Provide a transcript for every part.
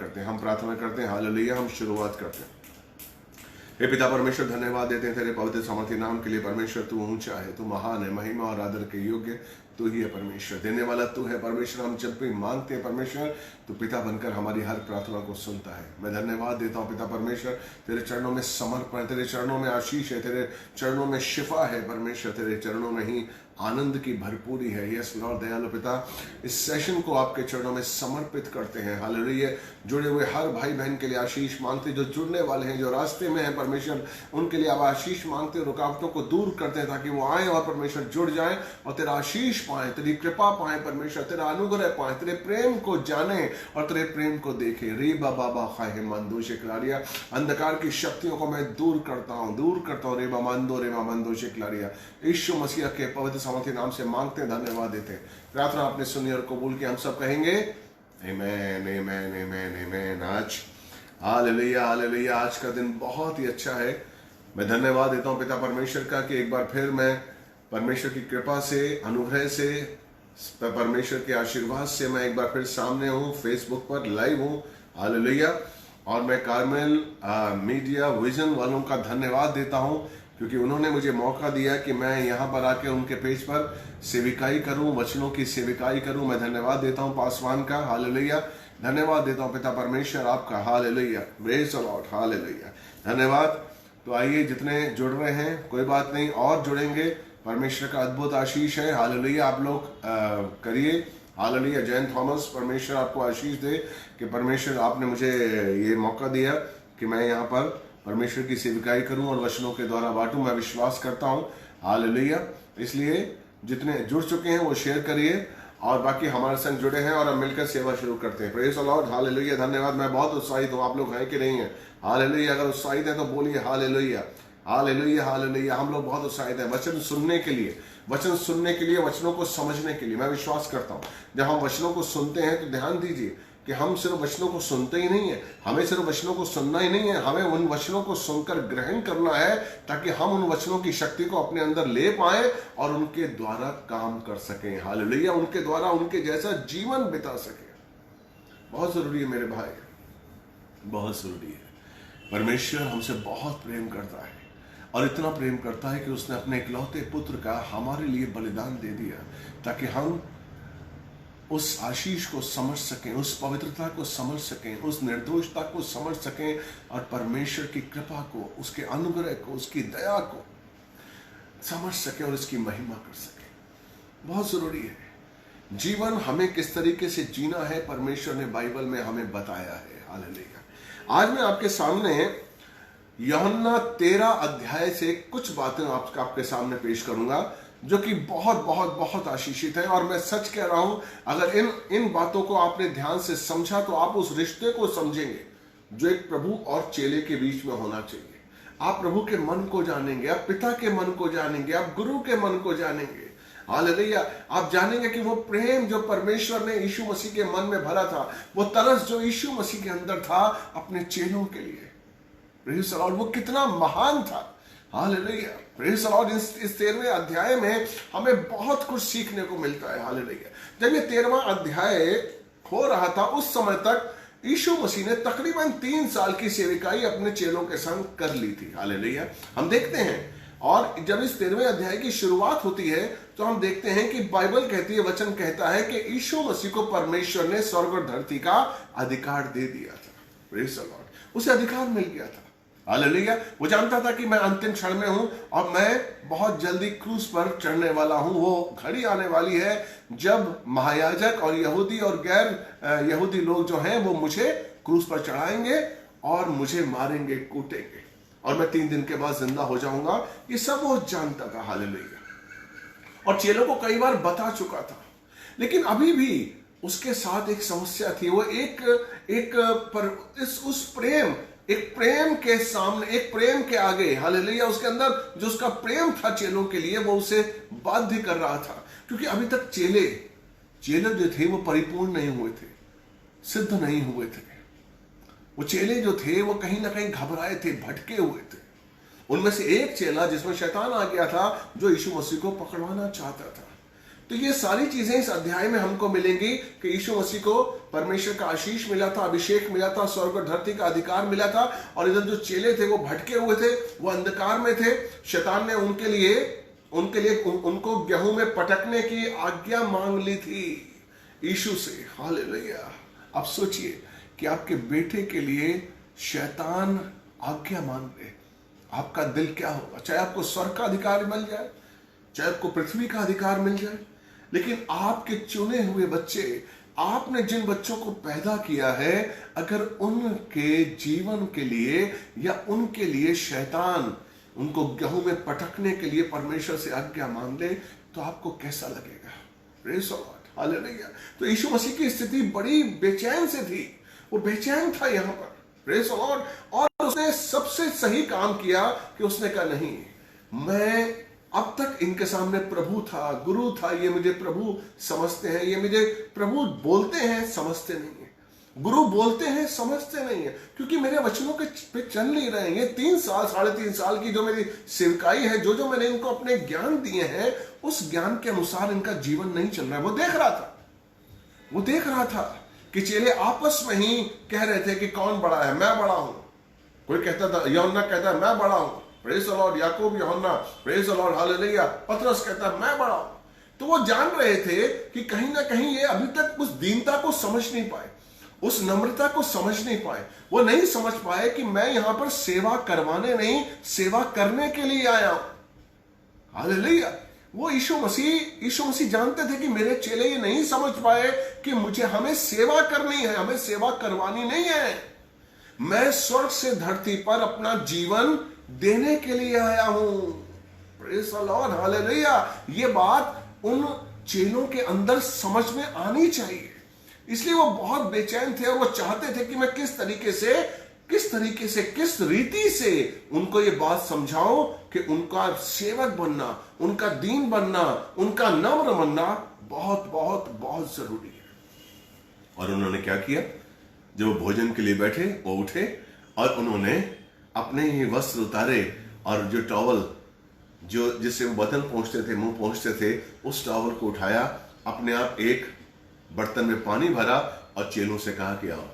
करते हैं, हम प्रार्थना करते हैं। हालेलुया। हम शुरुआत करते हैं। हे पिता परमेश्वर, धन्यवाद देते हैं तेरे पवित्र सामर्थ्य नाम के लिए। परमेश्वर तू ऊंचा है, तू महान है, महिमा और आदर के योग्य तू ही है परमेश्वर। देने वाला तू है परमेश्वर। हम जब भी मांगते हैं परमेश्वर, तो पिता बनकर हमारी हर प्रार्थना को सुनता है। मैं धन्यवाद देता हूँ पिता परमेश्वर, तेरे चरणों में समर्पण है, तेरे चरणों में आशीष है, तेरे चरणों में शिफा है परमेश्वर, तेरे चरणों में ही आनंद की भरपूरी है। यस लॉर्ड दयालु पिता, इस सेशन को आपके चरणों में समर्पित करते हैं। हालेलुया। जुड़े हुए हर भाई बहन के लिए आशीष मांगते, जो जुड़ने वाले हैं, जो रास्ते में हैं परमेश्वर, उनके लिए आप आशीष मांगते, रुकावटों को दूर करते हैं ताकि वो आए और परमेश्वर जुड़ जाएं और तेरा आशीष पाएं, तेरी कृपा पाएं परमेश्वर, तेरा अनुग्रह पाएं, तेरे प्रेम को जाने और तेरे प्रेम को देखें। री बाबा खाए मंदोशे क्लारिया, अंधकार की शक्तियों को मैं दूर करता हूँ रेबा मंदोशे क्लारिया। यीशु मसीह के पवित्र सामर्थ्य नाम से मांगते हैं, धन्यवाद देते हैं। प्रार्थना आपने सुनी और कबूल किया। हम सब कहेंगे आमेन आमेन आमेन आमेन। आज हालेलुया हालेलुया। आज का दिन बहुत ही अच्छा है। मैं धन्यवाद देता हूँ पिता परमेश्वर का कि एक बार फिर मैं परमेश्वर की कृपा से, अनुग्रह से, परमेश्वर के आशीर्वाद से मैं एक बार फिर सामने हूँ, फेसबुक पर लाइव हूँ। हालेलुया। और मैं कार्मेल मीडिया विजन वालों का धन्यवाद देता हूँ क्योंकि उन्होंने मुझे मौका दिया कि मैं यहाँ पर आके उनके पेज पर सेविकाई करूँ, वचनों की सेविकाई करूँ। मैं धन्यवाद देता हूँ पासवान का। हालेलुया। धन्यवाद देता हूँ पिता परमेश्वर आपका। Hallelujah. Praise the Lord. Hallelujah. धन्यवाद। तो आइए, जितने जुड़ रहे हैं कोई बात नहीं, और जुड़ेंगे। परमेश्वर का अद्भुत आशीष है। हालेलुया। आप लोग करिए। हालेलुया। जैन थॉमस, परमेश्वर आपको आशीष दे कि परमेश्वर आपने मुझे ये मौका दिया कि मैं यहाँ पर परमेश्वर की सेविकाई करूं और वचनों के द्वारा बांटूं। मैं विश्वास करता हूं। हालेलुया। इसलिए जितने जुड़ चुके हैं वो शेयर करिए और बाकी हमारे संग जुड़े हैं और हम मिलकर सेवा शुरू करते हैं। Praise the Lord. हालेलुया। धन्यवाद। मैं बहुत उत्साहित हूं। आप लोग हैं कि नहीं हैं? हालेलुया। अगर उत्साहित है तो बोलिए हालेलुया हालेलुया हालेलुया। हम लोग बहुत उत्साहित हैं वचन सुनने के लिए, वचनों को समझने के लिए। मैं विश्वास करता हूं जब हम वचनों को सुनते हैं तो ध्यान दीजिए कि हम सिर्फ वचनों को सुनते ही नहीं है, हमें सिर्फ वचनों को सुनना ही नहीं है, हमें उन वचनों को सुनकर ग्रहण करना है ताकि हम उन वचनों की शक्ति को अपने अंदर ले पाए और उनके द्वारा काम कर सकें। हालेलुया। उनके द्वारा उनके जैसा जीवन बिता सके। बहुत जरूरी है मेरे भाई, बहुत जरूरी है। परमेश्वर हमसे बहुत प्रेम करता है और इतना प्रेम करता है कि उसने अपने इकलौते पुत्र का हमारे लिए बलिदान दे दिया ताकि हम उस आशीष को समझ सकें, उस पवित्रता को समझ सकें, उस निर्दोषता को समझ सकें और परमेश्वर की कृपा को, उसके अनुग्रह को, उसकी दया को समझ सकें और इसकी महिमा कर सकें। बहुत जरूरी है। जीवन हमें किस तरीके से जीना है परमेश्वर ने बाइबल में हमें बताया है। हालेलुया। आज मैं आपके सामने यूहन्ना 13 अध्याय से कुछ बातें आपके सामने पेश करूंगा जो कि बहुत बहुत बहुत आशीषित है। और मैं सच कह रहा हूं, अगर इन बातों को आपने ध्यान से समझा तो आप उस रिश्ते को समझेंगे जो एक प्रभु और चेले के बीच में होना चाहिए। आप प्रभु के मन को जानेंगे, आप पिता के मन को जानेंगे, आप गुरु के मन को जानेंगे। हालेलुया। आप जानेंगे कि वो प्रेम जो परमेश्वर ने यीशु मसीह के मन में भरा था, वो तरस जो यीशु मसीह के अंदर था अपने चेलों के लिए, प्रेज़ द लॉर्ड, वो कितना महान था। हालेलुया। Praise the Lord. इस 13वें अध्याय में हमें बहुत कुछ सीखने को मिलता है। हालेलुया। जब ये 13वां अध्याय हो रहा था उस समय तक यीशु मसीह ने तकरीबन 3 साल की सेविकाई अपने चेलों के संग कर ली थी। हालेलुया। हम देखते हैं, और जब इस 13वें अध्याय की शुरुआत होती है तो हम देखते हैं कि बाइबल कहती है, वचन कहता है कि यीशु मसीह को परमेश्वर ने स्वर्ग और धरती का अधिकार दे दिया था। Praise the Lord. उसे अधिकार मिल गया था। हालेलुया। वो जानता था कि मैं अंतिम क्षण में हूं और मैं बहुत जल्दी क्रूस पर चढ़ने वाला हूं। वो घड़ी आने वाली है जब महायाजक और यहूदी और गैर यहूदी लोग जो हैं वो मुझे क्रूस पर चढ़ाएंगे और मुझे मारेंगे, कूटेंगे और मैं 3 दिन के बाद जिंदा हो जाऊंगा। ये सब वो जानता था। हालेलुया। और चेलों को कई बार बता चुका था, लेकिन अभी भी उसके साथ एक समस्या थी। वो एक प्रेम के सामने, एक प्रेम के आगे, हालेलुया, उसके अंदर जो उसका प्रेम था चेलों के लिए वो उसे बाध्य कर रहा था। क्योंकि अभी तक चेले जो थे वो परिपूर्ण नहीं हुए थे, सिद्ध नहीं हुए थे। वो चेले जो थे वो कहीं ना कहीं घबराए थे, भटके हुए थे। उनमें से एक चेला जिसमें शैतान आ गया था, जो यीशु मसीह को पकड़वाना चाहता था, तो ये सारी चीजें इस अध्याय में हमको मिलेंगी कि यीशु मसीह को परमेश्वर का आशीष मिला था, अभिषेक मिला था, स्वर्ग और धरती का अधिकार मिला था। और इधर जो चेले थे वो भटके हुए थे, वो अंधकार में थे। शैतान ने उनके लिए उनको गेहूं में पटकने की आज्ञा मांग ली थी यीशु से। हालेलुया। अब सोचिए कि आपके बेटे के लिए शैतान आज्ञा मांग ले, आपका दिल क्या होगा? चाहे आपको स्वर्ग का अधिकार मिल जाए, चाहे आपको पृथ्वी का अधिकार मिल जाए, लेकिन आपके चुने हुए बच्चे, आपने जिन बच्चों को पैदा किया है, अगर उनके जीवन के लिए या उनके लिए शैतान उनको गेहूं में पटकने के लिए परमेश्वर से आज्ञा मांग ले, तो आपको कैसा लगेगा? Praise the Lord. हालेलुया। तो यीशु मसीह की स्थिति बड़ी बेचैन से थी, वो बेचैन था यहां पर। Praise the Lord. और उसने सबसे सही काम किया कि उसने कहा नहीं, मैं अब तक इनके सामने प्रभु था, गुरु था, ये मुझे प्रभु समझते हैं, ये मुझे प्रभु बोलते हैं, समझते नहीं है। गुरु बोलते हैं, समझते नहीं है, क्योंकि मेरे वचनों के पे चल नहीं रहे हैं। ये 3 साल 3.5 साल की जो मेरी सेवकाई है, जो मैंने इनको अपने ज्ञान दिए हैं, उस ज्ञान के अनुसार इनका जीवन नहीं चल रहा है। वो देख रहा था कि चेले आपस में ही कह रहे थे कि कौन बड़ा है? मैं बड़ा हूं। कोई कहता था, यूहन्ना कहता है मैं बड़ा हूं, प्रेज़ द लॉर्ड। याकूब, यूहन्ना, प्रेज़ द लॉर्ड, हालेलुया। पतरस कहता है मैं बड़ा हूं। तो वो जान रहे थे कि कहीं ना कहीं ये अभी तक उस दीनता को समझ नहीं पाए, उस नम्रता को समझ नहीं पाए। वो नहीं समझ पाए कि मैं यहां पर सेवा करवाने नहीं, सेवा करने के लिए आया हूं। हालेलुया। वो यीशु मसीह जानते थे कि मेरे चेले ये नहीं समझ पाए कि हमें सेवा करनी है, हमें सेवा करवानी नहीं है। मैं स्वर्ग से धरती पर अपना जीवन देने के लिए आया हूं। Praise the Lord. हालेलुया। ये बात उन चेलों के अंदर समझ में आनी चाहिए। इसलिए वो बहुत बेचैन थे और वो चाहते थे कि मैं किस तरीके से, किस रीति से उनको ये बात समझाऊं कि उनका सेवक बनना, उनका दीन बनना, उनका नम्र बनना बहुत बहुत बहुत जरूरी है। और उन्होंने क्या किया? जब भोजन के लिए बैठे, वो उठे और उन्होंने अपने ही वस्त्र उतारे और जो टॉवल जिससे बदन पहुंचते थे, मुंह पहुंचते थे, उस टॉवल को उठाया, अपने आप एक बर्तन में पानी भरा और चेलों से कहा कि आओ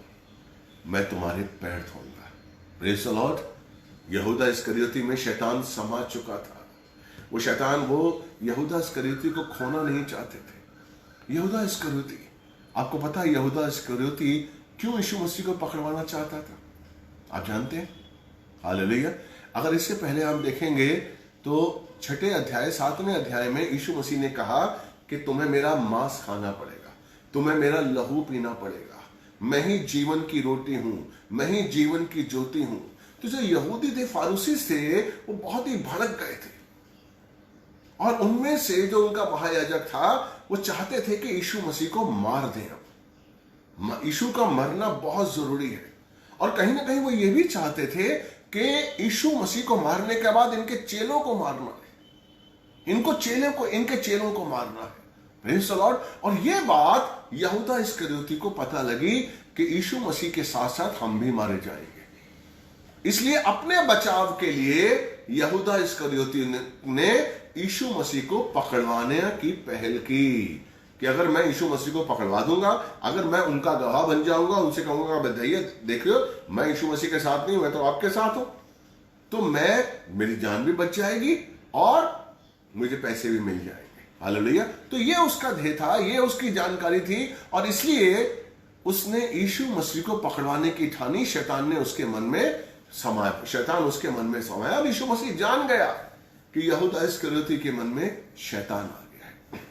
मैं तुम्हारे पैर धोऊंगा। Praise the Lord. यहूदा इस्करियोती में शैतान समा चुका था। वो यहूदा इस्करियोती को खोना नहीं चाहते थे। यहूदा इस्करियोती, आपको पता है यहूदा इस्करियोती क्यों यीशु मसीह को पकड़वाना चाहता था? आप जानते हैं? हालेलुया। अगर इससे पहले आप देखेंगे तो 6 अध्याय 7वें अध्याय में यीशु मसीह ने कहा कि तुम्हें मेरा मांस खाना पड़ेगा, तुम्हें मेरा लहू पीना पड़ेगा, मैं ही जीवन की रोटी हूं, मैं ही जीवन की ज्योति हूं। तो जो यहूदी थे, फारूसी थे, वो बहुत ही भड़क गए थे। और उनमें से जो उनका महायाजक था, वो चाहते थे कि यीशु मसीह को मार दें। अब यीशु का मरना बहुत जरूरी है। और कहीं ना कहीं वो ये भी चाहते थे कि यीशु मसीह को मारने के बाद इनके चेलों को मारना है, इनके चेलों को मारना है। Praise the Lord. और ये बात यहूदा इस्करियोती को पता लगी कि यीशु मसीह के साथ साथ हम भी मारे जाएंगे। इसलिए अपने बचाव के लिए यहूदा इस्करियोती ने यीशु मसीह को पकड़वाने की पहल की कि अगर मैं यीशु मसीह को पकड़वा दूंगा, अगर मैं उनका गवाह बन जाऊंगा, उनसे कहूंगा बताइए, देखियो मैं यीशु मसीह के साथ नहीं, मैं तो आपके साथ हूं, तो मेरी जान भी बच जाएगी और मुझे पैसे भी मिल जाएंगे। हालेलुया। तो ये उसका ध्येय था, ये उसकी जानकारी थी, और इसलिए उसने यीशु मसीह को पकड़वाने की ठानी। शैतान उसके मन में समाया और यीशु मसीह जान गया कि यहूदा इस्करियोती के मन में शैतान आ गया है।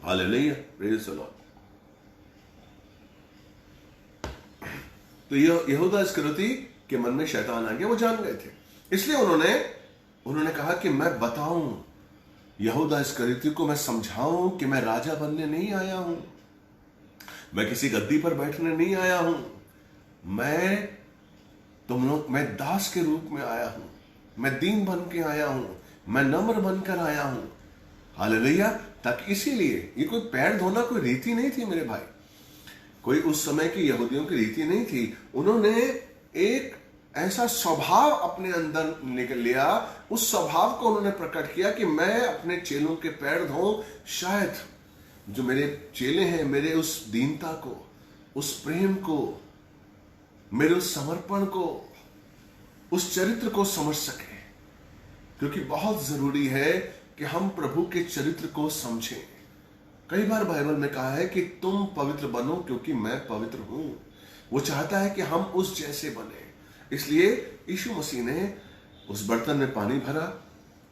हालेलुया। Praise the Lord. तो यहूदा इस्करियोती के मन में शैतान आ गया, वो जान गए थे। इसलिए उन्होंने कहा कि मैं बताऊं यहूदा इस्करियोती को, मैं समझाऊं कि मैं राजा बनने नहीं आया हूं, मैं किसी गद्दी पर बैठने नहीं आया हूं, मैं दास के रूप में आया हूं, मैं दीन बन के आया हूं, मैं नम्र बनकर आया हूं। हालेलुया। ताकि इसीलिए ये कोई पैर धोना कोई रीति नहीं थी मेरे भाई, कोई उस समय की यहूदियों की रीति नहीं थी। उन्होंने एक ऐसा स्वभाव अपने अंदर निकल लिया, उस स्वभाव को उन्होंने प्रकट किया कि मैं अपने चेलों के पैर धोऊं, शायद जो मेरे चेले हैं मेरे उस दीनता को, उस प्रेम को, मेरे उस समर्पण को, उस चरित्र को समझ सके। क्योंकि बहुत जरूरी है कि हम प्रभु के चरित्र को समझें। कई बार बाइबल में कहा है कि तुम पवित्र बनो क्योंकि मैं पवित्र हूं। वो चाहता है कि हम उस जैसे बने। इसलिए यीशु मसीह ने उस बर्तन में पानी भरा,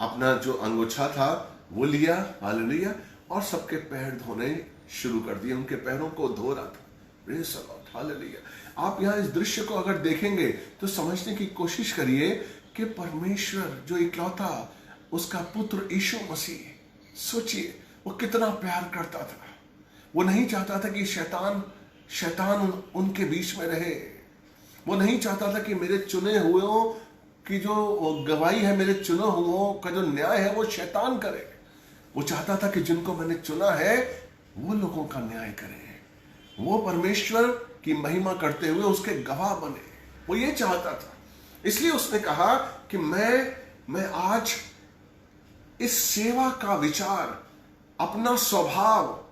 अपना जो अंगोछा था वो लिया, हालेलुया, और सबके पैर धोने शुरू कर दिए। उनके पैरों को धो रहा था। Praise the Lord, hallelujah. आप यहाँ इस दृश्य को अगर देखेंगे तो समझने की कोशिश करिए कि परमेश्वर जो इकलौता उसका पुत्र यीशु मसीह, सोचिए वो कितना प्यार करता था। वो नहीं चाहता था कि शैतान उनके बीच में रहे। वो नहीं चाहता था कि मेरे चुने हुओं की जो गवाही है, मेरे चुने हुओं का जो न्याय है वो शैतान करे। वो चाहता था कि जिनको मैंने चुना है वो लोगों का न्याय करे, वो परमेश्वर की महिमा करते हुए उसके गवाह बने। वो ये चाहता था। इसलिए उसने कहा कि मैं आज इस सेवा का विचार, अपना स्वभाव,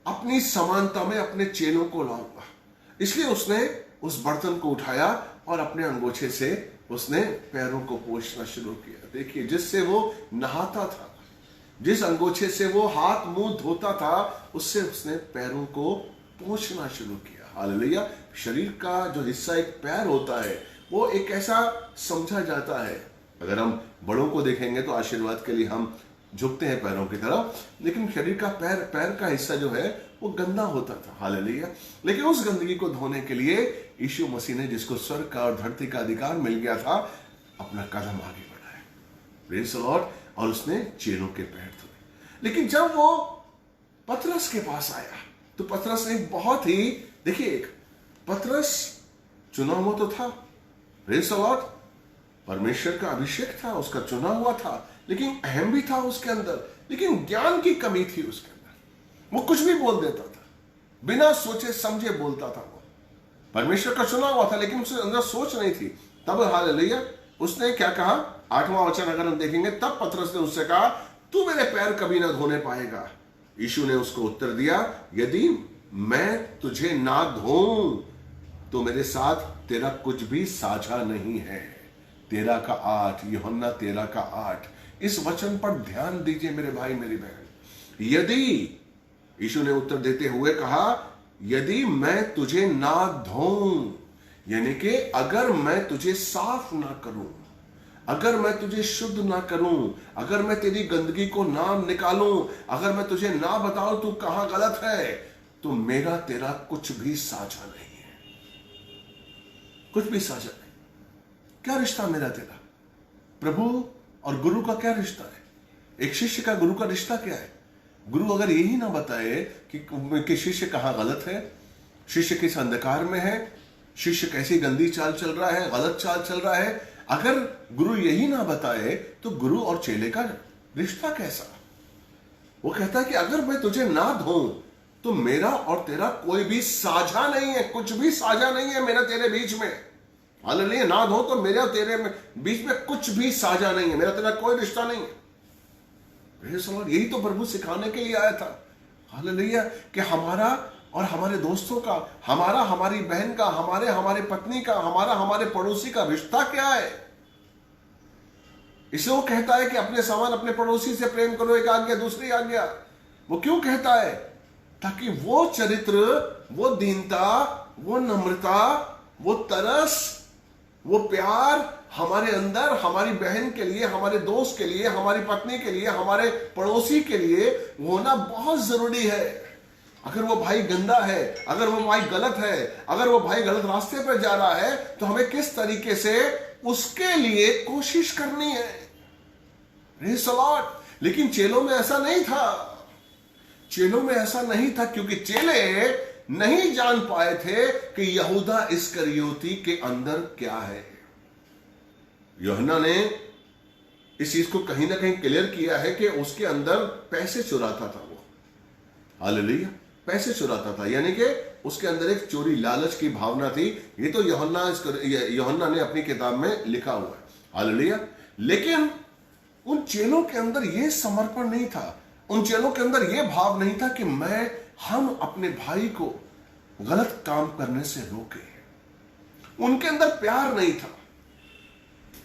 अपनी समानता में अपने चेलों को लाऊंगा। इसलिए उसने उस बर्तन को उठाया और अपने अंगोछे से उसने पैरों को पोंछना शुरू किया। देखिए, जिससे वो नहाता था, जिस अंगोछे से वो हाथ मुंह धोता था, उससे उसने पैरों को पोंछना शुरू किया। हालेलुया। शरीर का जो हिस्सा एक पैर होता है वो एक ऐसा समझा जाता है, अगर हम बड़ों को देखेंगे तो आशीर्वाद के लिए हम झुकते हैं पैरों की तरफ, लेकिन शरीर का पैर का हिस्सा जो है वो गंदा होता था। हालेलुया। लेकिन उस गंदगी को धोने के लिए यीशु मसीह ने, जिसको स्वर्ग का और धरती का अधिकार मिल गया था, अपना कदम आगे बढ़ाया। Praise the Lord. और उसने चेलों के पैर धोए। लेकिन जब वो पतरस के पास आया तो पतरस ने बहुत ही, देखिए, पतरस चुना हुआ तो था, प्रेज़ द लॉर्ड, परमेश्वर का अभिषेक था, उसका चुना हुआ था, लेकिन अहम भी था उसके अंदर, लेकिन ज्ञान की कमी थी उसके अंदर। वो कुछ भी बोल देता था, बिना सोचे समझे बोलता था। वो परमेश्वर का चुना हुआ था लेकिन उसके अंदर सोच नहीं थी। तब हालेलुया उसने क्या कहा, 8वां वचन अगर हम देखेंगे, तब पतरस ने उससे कहा, तू मेरे पैर कभी ना धोने पाएगा। यीशु ने उसको उत्तर दिया, यदि मैं तुझे ना धोऊं तो मेरे साथ तेरा कुछ भी साझा नहीं है। 13:8, यूहन्ना 13:8। इस वचन पर ध्यान दीजिए मेरे भाई मेरी बहन। यदि, यीशु ने उत्तर देते हुए कहा, यदि मैं तुझे ना धोऊं, यानी कि अगर मैं तुझे साफ ना करूं, अगर मैं तुझे शुद्ध ना करूं, अगर मैं तेरी गंदगी को ना निकालूं, अगर मैं तुझे ना बताऊं तू कहां गलत है, तो मेरा तेरा कुछ भी साझा नहीं है। कुछ भी साझा नहीं। क्या रिश्ता मेरा तेरा? प्रभु और गुरु का क्या रिश्ता है? एक शिष्य का गुरु का रिश्ता क्या है? गुरु अगर यही ना बताए कि शिष्य कहां गलत है, शिष्य किस अंधकार में है, शिष्य कैसी गंदी चाल चल रहा है, गलत चाल चल रहा है, अगर गुरु यही ना बताए तो गुरु और चेले का रिश्ता कैसा? वो कहता है कि अगर मैं तुझे ना धोऊं तो मेरा और तेरा कोई भी साझा नहीं है, कुछ भी साझा नहीं है मेरा तेरे बीच में। हालेलुया। ना धो तो मेरे और तेरे बीच में कुछ भी साझा नहीं है, मेरा तेरा कोई रिश्ता नहीं है। यही तो प्रभु सिखाने के लिए आया था। हालेलुया। कि हमारा और हमारे दोस्तों का, हमारा हमारी बहन का, हमारे पत्नी का, हमारे पड़ोसी का रिश्ता क्या है? इसलिए वो कहता है कि अपने समान अपने पड़ोसी से प्रेम करो, एक आज्ञा दूसरी आज्ञा। वो क्यों कहता है? ताकि वो चरित्र, वो दीनता, वो नम्रता, वो तरस, वो प्यार हमारे अंदर, हमारी बहन के लिए, हमारे दोस्त के लिए, हमारी पत्नी के लिए, हमारे पड़ोसी के लिए होना बहुत जरूरी है। अगर वो भाई गंदा है, अगर वो भाई गलत है, अगर वो भाई गलत रास्ते पर जा रहा है, तो हमें किस तरीके से उसके लिए कोशिश करनी है। Praise the Lord. लेकिन चेलों में ऐसा नहीं था। चेलों में ऐसा नहीं था क्योंकि चेले नहीं जान पाए थे कि यहूदा इस्करियोती के अंदर क्या है। यूहन्ना ने इस चीज को कहीं ना कहीं क्लियर किया है कि उसके अंदर पैसे चुराता था वो। हालेलुया। पैसे चुराता था, यानी कि उसके अंदर एक चोरी लालच की भावना थी। ये तो यूहन्ना ने अपनी किताब में लिखा हुआ है। हालेलुया। लेकिन उन चेलों के अंदर यह समर्पण नहीं था, उन चेलों के अंदर यह भाव नहीं था कि हम अपने भाई को गलत काम करने से रोके। उनके अंदर प्यार नहीं था।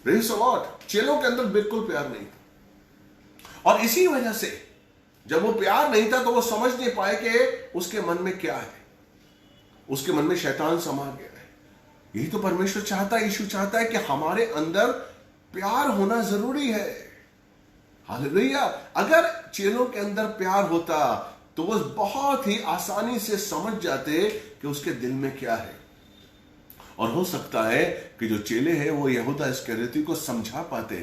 Praise the Lord. चेलों के अंदर बिल्कुल प्यार नहीं था, और इसी वजह से जब वो प्यार नहीं था तो वो समझ नहीं पाए कि उसके मन में क्या है। उसके मन में शैतान समा गया है। यही तो परमेश्वर चाहता है, यीशु चाहता है कि हमारे अंदर प्यार होना जरूरी है। हालेलुया। अगर चेलों के अंदर प्यार होता तो वो बहुत ही आसानी से समझ जाते कि उसके दिल में क्या है। और हो सकता है कि जो चेले हैं वो यहूदा इस्करियोती को समझा पाते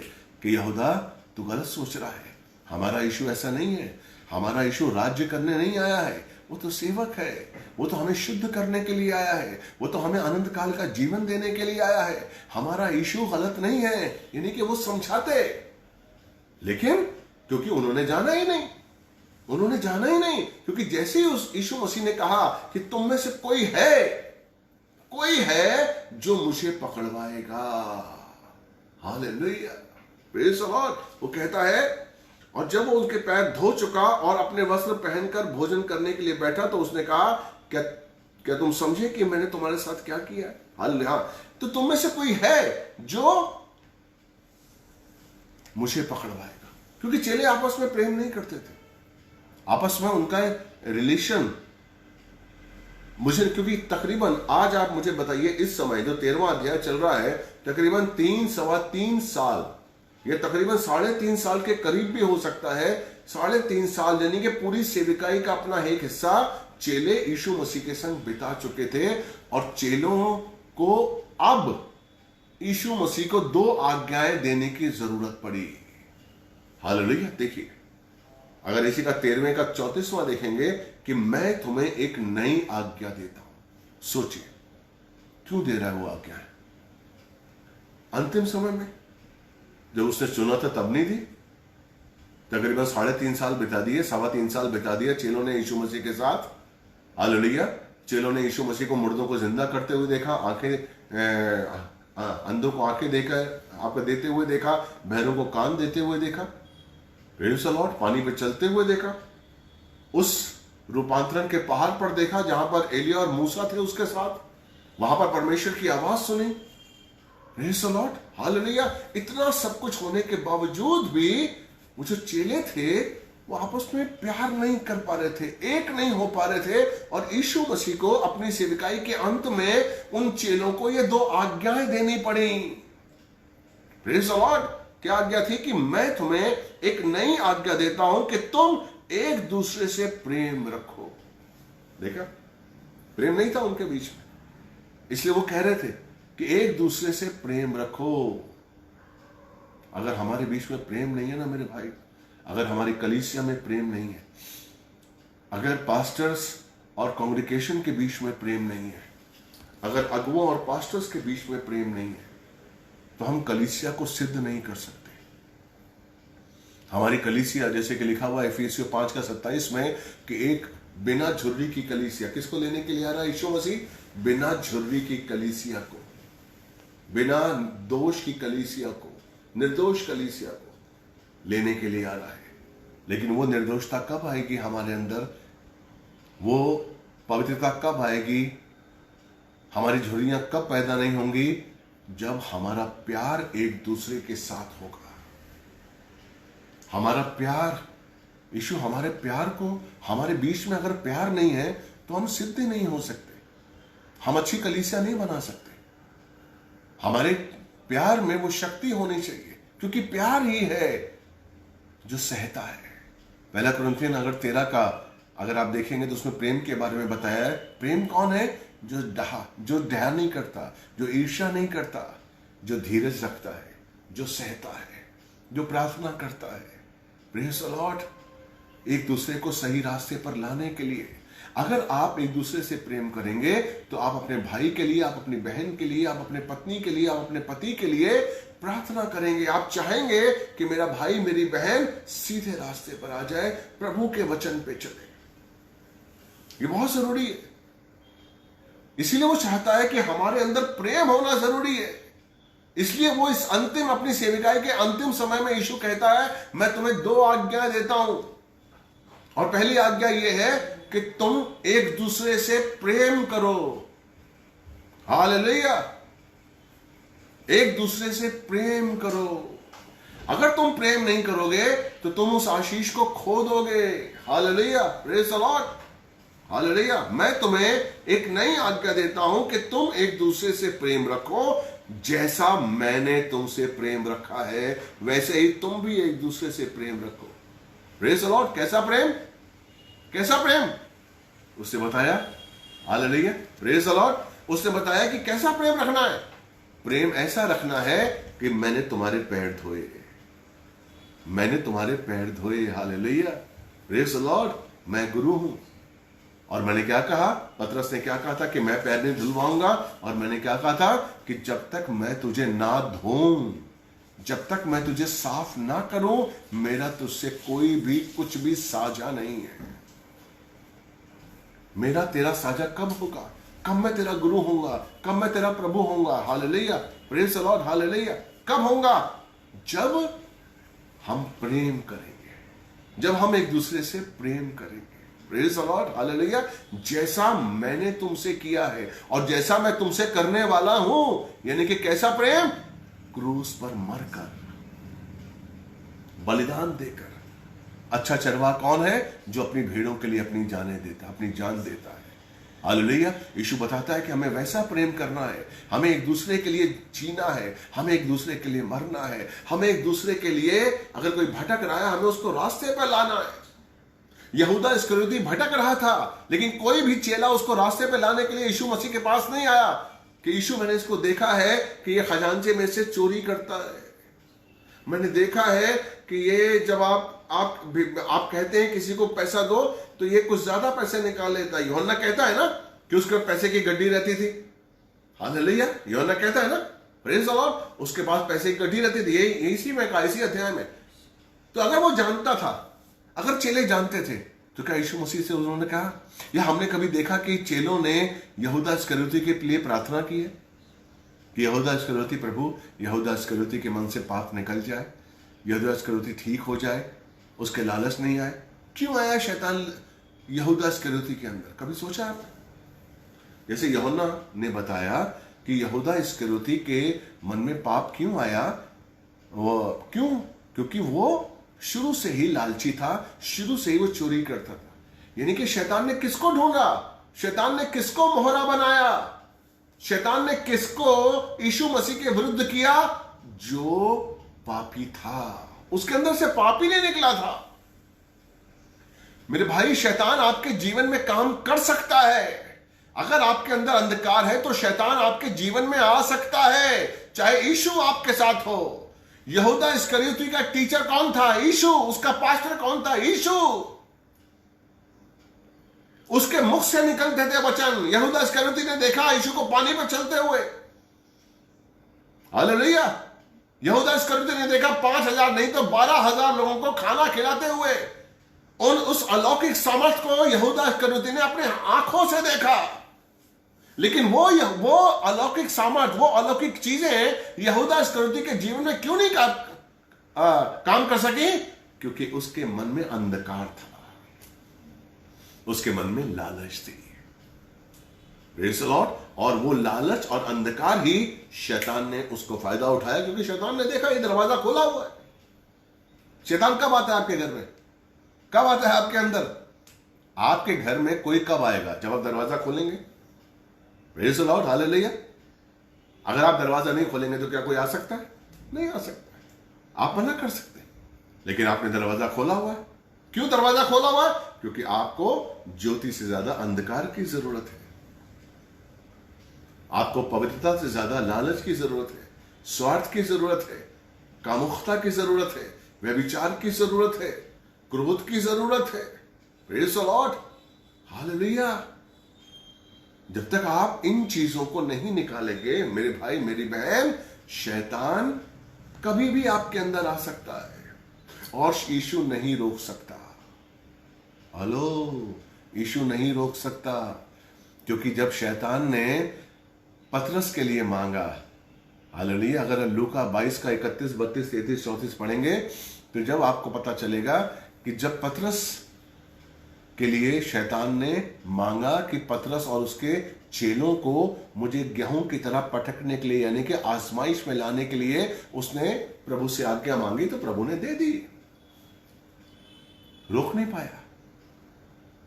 कि यहूदा तू गलत सोच रहा है, हमारा यीशु ऐसा नहीं है, हमारा यीशु राज्य करने नहीं आया है, वो तो सेवक है, वो तो हमें शुद्ध करने के लिए आया है, वो तो हमें अनंत काल का जीवन देने के लिए आया है, हमारा यीशु गलत नहीं है। यानी कि वो समझाते, लेकिन क्योंकि उन्होंने जाना ही नहीं, क्योंकि जैसे ही उस यीशु मसीह ने कहा कि तुम में से कोई है जो मुझे पकड़वाएगा। Hallelujah, praise the Lord. वो कहता है, और जब वो उनके पैर धो चुका और अपने वस्त्र पहनकर भोजन करने के लिए बैठा तो उसने कहा, क्या तुम समझे कि मैंने तुम्हारे साथ क्या किया? हालेलुया। तो तुम में से कोई है जो मुझे पकड़वाएगा। क्योंकि चेले आपस में प्रेम नहीं करते थे, आपस में उनका रिलेशन क्योंकि तकरीबन आज आप मुझे बताइए, इस समय जो 13वां अध्याय चल रहा है, तकरीबन 3-3.25 साल, ये तकरीबन 3.5 साल के करीब भी हो सकता है। 3.5 साल यानी कि पूरी सेविकाई का अपना एक हिस्सा चेले यीशु मसीह के संग बिता चुके थे, और चेलों को अब यीशु मसीह को 2 आज्ञाएं देने की जरूरत पड़ी। हालेलुया। देखिए, अगर इसी का 13वें का 34वां देखेंगे कि मैं तुम्हें एक नई आज्ञा देता हूं। सोचिए, क्यों दे रहा है वो आज्ञा? अंतिम समय में जब उसने चुना था तब नहीं दी। तकरीबन 3.5 साल बिता दिए, 3.25 साल बिता दिए चेलों ने यीशु मसीह के साथ। हालेलुया। चेलों ने यीशु मसीह को मुर्दों को जिंदा करते हुए देखा, अंधों को आंखें देकर आपको देते हुए देखा, बहरों को कान देते हुए देखा, प्रेज़ द लॉर्ड, पानी पे चलते हुए देखा, उस रूपांतरण के पहाड़ पर देखा जहां पर एलिया और मूसा थे उसके साथ, वहां पर परमेश्वर की आवाज सुनी। Praise the Lord, hallelujah. इतना सब कुछ होने के बावजूद भी वो जो चेले थे वो आपस में प्यार नहीं कर पा रहे थे, एक नहीं हो पा रहे थे। और यीशु मसीह को अपनी सेविकाई के अंत में उन चेलों को ये 2 आज्ञाएं देनी पड़ी। Praise the Lord. क्या आज्ञा थी? कि मैं तुम्हें एक नई आज्ञा देता हूं कि तुम एक दूसरे से प्रेम रखो। देखा, प्रेम नहीं था उनके बीच में, इसलिए वो कह रहे थे कि एक दूसरे से प्रेम रखो। अगर हमारे बीच में प्रेम नहीं है ना मेरे भाई, अगर हमारी कलीसिया में प्रेम नहीं है, अगर पास्टर्स और कांग्रीगेशन के बीच में प्रेम नहीं है, अगर अगुओं और पास्टर्स के बीच में प्रेम नहीं है, तो हम कलीसिया को सिद्ध नहीं कर सकते। हमारी कलीसिया, जैसे कि लिखा हुआ है इफिसियों 5:27 में, कि एक बिना झुर्री की कलीसिया, किसको लेने के लिए आ रहा है यीशु मसीह? बिना झुर्री की कलीसिया को, बिना दोष की कलीसिया को, निर्दोष कलीसिया को लेने के लिए आ रहा है। लेकिन वो निर्दोषता कब आएगी हमारे अंदर? वो पवित्रता कब आएगी? हमारी झुर्रियां कब पैदा नहीं होंगी? जब हमारा प्यार एक दूसरे के साथ होगा। हमारा प्यार, यीशु हमारे प्यार को, हमारे बीच में अगर प्यार नहीं है तो हम सिद्ध नहीं हो सकते, हम अच्छी कलीसिया नहीं बना सकते। हमारे प्यार में वो शक्ति होनी चाहिए, क्योंकि प्यार ही है जो सहता है। 1 कुरिन्थियन अगर 13 का अगर आप देखेंगे तो उसमें प्रेम के बारे में बताया है। प्रेम कौन है? जो डर नहीं करता, जो ईर्ष्या नहीं करता, जो धीरज रखता है, जो सहता है, जो प्रार्थना करता है। Praise the Lord. एक दूसरे को सही रास्ते पर लाने के लिए, अगर आप एक दूसरे से प्रेम करेंगे तो आप अपने भाई के लिए, आप अपनी बहन के लिए, आप अपने पत्नी के लिए, आप अपने पति के लिए प्रार्थना करेंगे। आप चाहेंगे कि मेरा भाई, मेरी बहन सीधे रास्ते पर आ जाए, प्रभु के वचन पे चले। ये बहुत जरूरी है। इसीलिए वो चाहता है कि हमारे अंदर प्रेम होना जरूरी है। इसलिए वो इस अपनी सेविकाई के अंतिम समय में यीशु कहता है, मैं तुम्हें 2 आज्ञाएं देता हूं। और पहली आज्ञा यह है कि तुम एक दूसरे से प्रेम करो। हालेलुया, एक दूसरे से प्रेम करो। अगर तुम प्रेम नहीं करोगे तो तुम उस आशीष को खो दोगे। Hallelujah, praise the Lord, hallelujah. मैं तुम्हें एक नई आज्ञा देता हूं कि तुम एक दूसरे से प्रेम रखो, जैसा मैंने तुमसे प्रेम रखा है वैसे ही तुम भी एक दूसरे से प्रेम रखो। Praise the Lord. कैसा प्रेम? कैसा प्रेम उसने बताया। Hallelujah, praise the Lord. उसने बताया कि कैसा प्रेम रखना है। प्रेम ऐसा रखना है कि मैंने तुम्हारे पैर धोए, मैंने तुम्हारे पैर धोए। Hallelujah, praise the Lord. मैं गुरु हूं और मैंने क्या कहा? पतरस ने क्या कहा था कि मैं पैर नहीं धुलवाऊंगा, और मैंने क्या कहा था कि जब तक मैं तुझे ना धोऊं, जब तक मैं तुझे साफ ना करूं, मेरा तुझसे कोई भी कुछ भी साझा नहीं है। मेरा तेरा साझा कब होगा? कब मैं तेरा गुरु होऊंगा? कब मैं तेरा प्रभु होऊंगा? Hallelujah, praise the Lord, hallelujah. कब होऊंगा? जब हम प्रेम करेंगे, जब हम एक दूसरे से प्रेम करेंगे। Praise the Lord, hallelujah. जैसा मैंने तुमसे किया है और जैसा मैं तुमसे करने वाला हूं, यानी कि कैसा प्रेम? क्रूस पर मरकर, बलिदान देकर। अच्छा चरवाहा कौन है? जो अपनी भेड़ों के लिए अपनी जानें देता, अपनी जान देता है। हालेलुया। यीशु बताता है कि हमें वैसा प्रेम करना है, हमें एक दूसरे के लिए जीना है, हमें एक दूसरे के लिए मरना है, हमें एक दूसरे के लिए, अगर कोई भटक रहा है, हमें उसको रास्ते पर लाना है। यहूदा इस्करियोती भटक रहा था, लेकिन कोई भी चेला उसको रास्ते पे लाने के लिए यीशु मसीह के पास नहीं आया कि यीशु, मैंने इसको देखा है कि ये खजांचे में से चोरी करता है। मैंने देखा है कि ये जब आप कहते हैं किसी को पैसा दो तो ये कुछ ज्यादा पैसे निकाल लेता है। यूहन्ना कहता है ना कि उसके पैसे की गड्डी रहती थी। हालेलुया, यूहन्ना कहता है ना, प्रेज़ द लॉर्ड, उसके पास पैसे की गड्डी रहती थी। यही इसी में कहा, इसी अध्याय में। तो अगर वो जानता था, अगर चेले जानते थे, तो क्या यीशु मसीह से उन्होंने कहा, या हमने कभी देखा कि चेलों ने यहूदा इस्करियोती के लिए प्रार्थना की है कि यहूदा इस्करियोती, प्रभु यहूदा इस्करियोती के मन से पाप निकल जाए, यहूदा इस्करियोती ठीक हो जाए, उसके लालच नहीं आए? क्यों आया शैतान यहूदा इस्करियोती के अंदर? कभी सोचा आपने? जैसे यूहन्ना ने बताया कि यहूदा इस्करियोती के मन में पाप क्यों आया, वो क्यों? क्योंकि वो शुरू से ही लालची था, शुरू से ही वो चोरी करता था। यानी कि शैतान ने किसको ढूंढा? शैतान ने किसको मोहरा बनाया? शैतान ने किसको यीशु मसीह के विरुद्ध किया? जो पापी था, उसके अंदर से पाप ही नहीं निकला था। मेरे भाई, शैतान आपके जीवन में काम कर सकता है। अगर आपके अंदर अंधकार है तो शैतान आपके जीवन में आ सकता है, चाहे यीशु आपके साथ हो। यहूदा इस्करियोती का टीचर कौन था? यीशु। उसका पास्टर कौन था? यीशु। उसके मुख से निकलते थे वचन। यहूदा इस्करियोती ने देखा यीशु को पानी पर चलते हुए। हालेलुया। यहूदा इस्करियोती ने देखा 5,000 नहीं तो 12,000 लोगों को खाना खिलाते हुए। उस अलौकिक सामर्थ को यहूदा इस्करियोती ने अपने आंखों से देखा। लेकिन वो अलौकिक सामर्थ, वो अलौकिक चीजें यहूदा इस्करियोती के जीवन में क्यों नहीं काम कर सकी? क्योंकि उसके मन में अंधकार था, उसके मन में लालच थी। Praise the Lord. और वो लालच और अंधकार ही शैतान ने उसको फायदा उठाया, क्योंकि शैतान ने देखा ये दरवाजा खोला हुआ है। शैतान कब आता है आपके घर में? कब आता है आपके अंदर? आपके घर में कोई कब आएगा? जब आप दरवाजा खोलेंगे। Praise the Lord, hallelujah. अगर आप दरवाजा नहीं खोलेंगे तो क्या कोई आ सकता है? नहीं आ सकता। आप मना कर सकते हैं, लेकिन आपने दरवाजा खोला हुआ है। क्यों दरवाजा खोला हुआ है? क्योंकि आपको ज्योति से ज्यादा अंधकार की जरूरत है, आपको पवित्रता से ज्यादा लालच की जरूरत है, स्वार्थ की जरूरत है, कामुकता की जरूरत है, व्यभिचार की जरूरत है, क्रोध की जरूरत है। Praise the Lord, hallelujah. जब तक आप इन चीजों को नहीं निकालेंगे, मेरे भाई मेरी बहन, शैतान कभी भी आपके अंदर आ सकता है और यीशु नहीं रोक सकता। हेलो, यीशु नहीं रोक सकता। क्योंकि जब शैतान ने पतरस के लिए मांगा, हालेलुया, अगर लूका 22 का 31, 32, 33, 34 पढ़ेंगे तो जब आपको पता चलेगा कि जब पतरस के लिए शैतान ने मांगा कि पतरस और उसके चेलों को मुझे गेहूं की तरह पटकने के लिए, यानी कि आजमाइश में लाने के लिए उसने प्रभु से आज्ञा मांगी, तो प्रभु ने दे दी, रोक नहीं पाया।